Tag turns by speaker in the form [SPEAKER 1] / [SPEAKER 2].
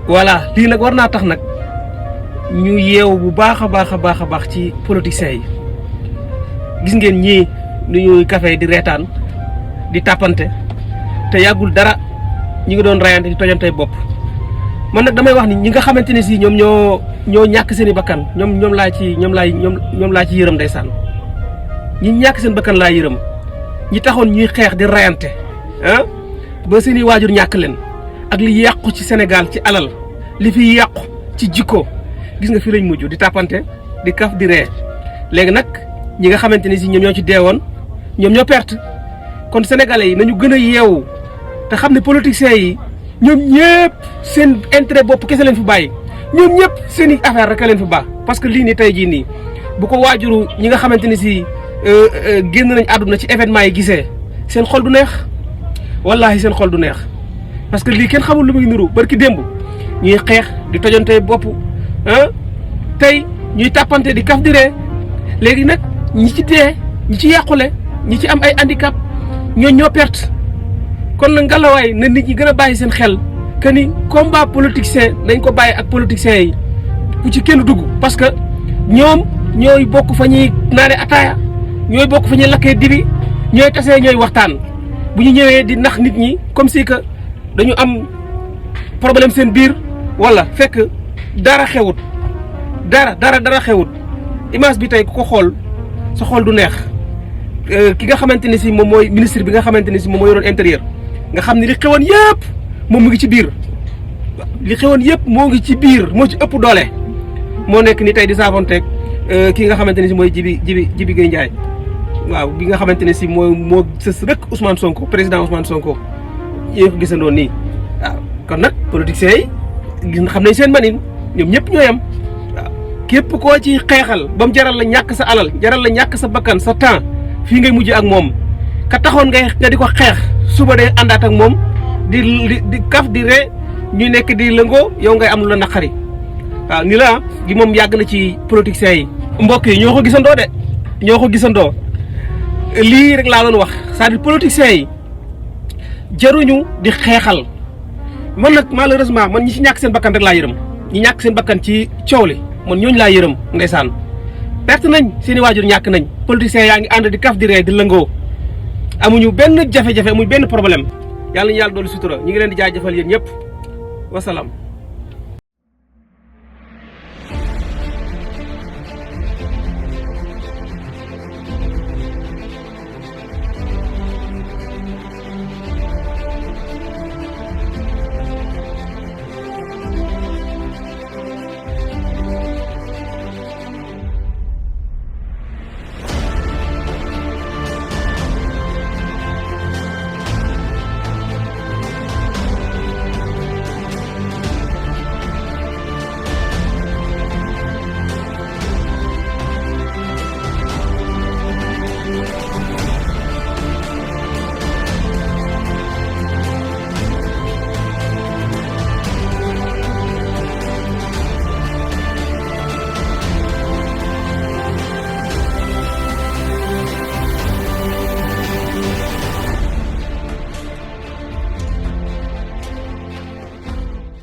[SPEAKER 1] voilà lii nag war naa tax nag ñu yeewu bu baax a baax ci politiciens yi gis ngeen ñii nu ñuy café di reetaan di tàppante te yàggul dara ñi ngi doon rayante di tojantey bopp man nag damay wax ni ñi nga xamante ne si ñoom ñoo ñàkk seen i bakkan ñoom laa ci yërëm ndeysaan ñi ñàkk seen bakkan laa yërëm ñi taxoon ñuy xeex di rayante ah ba seen i waajur ñàkk leen ak li yàqu ci Sénégal ci alal li fi yàqu ci jikko gis nga fi lañ mujj di tàppante di kaf di ree léegi nag ñi nga xamante ne si ñoom ñoo ci deewoon ñoom ñoo perte kon sénégalais yi nañu gën a yeewu te xam ne politiciens yi ñoom ñëpp seen intérêt bopp kese leen fi bàyyi ñoom ñëpp seen i affaire rek a leen fi baax parce que lii nii tey jii nii bu ko waajuru ñi nga xamante ne si génn nañ àdduna ci événement yi gisee seen xol du neex wallaahi seen xol du neex parce que lii kenn xamul lu muy niru barki démb ñuy xeex di tojante bopp ah tey ñuy tàppante di kaf di ree léegi nag ñi ci dee ñi ci yàqule ñi ci am ay handicap ñoo perte kon nag ngalawaay na nit ñi gën a bàyyi seen xel que ni combat politicien dañ ko bàyyi ak politiciens yi ku ci kenn dugg parce que ñoom ñooy bokk fa ñuy naane ataaya ñooy bokk fa ñuy lakkee dibi ñooy tasee ñooy waxtaan bu ñu ñëwee di nax nit ñi comme si que dañu am problème seen biir wala fekk dara xewut dara xewut image bi tey ku ko xool sa xool du neex ki nga xamante ne si moom mooy ministre bi nga xamante ne si moom moo yoroon intérieur nga xam ne li xewoon yëpp moom mu ngi ci biir li xewoon yëpp moo ngi ci biir moo ci ëpp doole moo nekk ni tey di saafonteeg ki nga xamante ne si mooy Jibi Gueye Ndiaye waaw bi nga xamante ne si moo sës rek Ousmane Sonko président Ousmane Sonko yéen ko gisandoo nii waaw kon nag politiciens yi xam nañ seen manin ñoom ñëpp ñoo yem waaw képp koo ci xeexal ba mu jaral la ñàkk sa alal jaral la ñàkk sa bakkan sa temps fii ngay mujj ak moom ka taxoon nga di ko xeex suba day àndaat ak moom di kaf di ree ñu nekk di lëngoo yow ngay am lu la naqari waaw ni la gi moom yàgg na ci politiciens yi. mbokk yi ñoo ko gisandoo lii rek laa doon wax c'est-à-dire politiciens yi jaruñu di xeexal man nag malheureusement man ñi ci ñàkk seen bakkan rek laa yërëm ñi ñàkk seen bakkan ci coow li man ñooñu laa yërëm ndeysaan perte nañ seen i waajur ñàkk nañ politiciens yaa ngi ànd di kaf di ree di lëngoo amuñu benn jafe-jafe amuñu benn problème yàlla ñu yàlla doolu sutura ñu ngi leen di jaajëfal yéen ñëpp wasalaam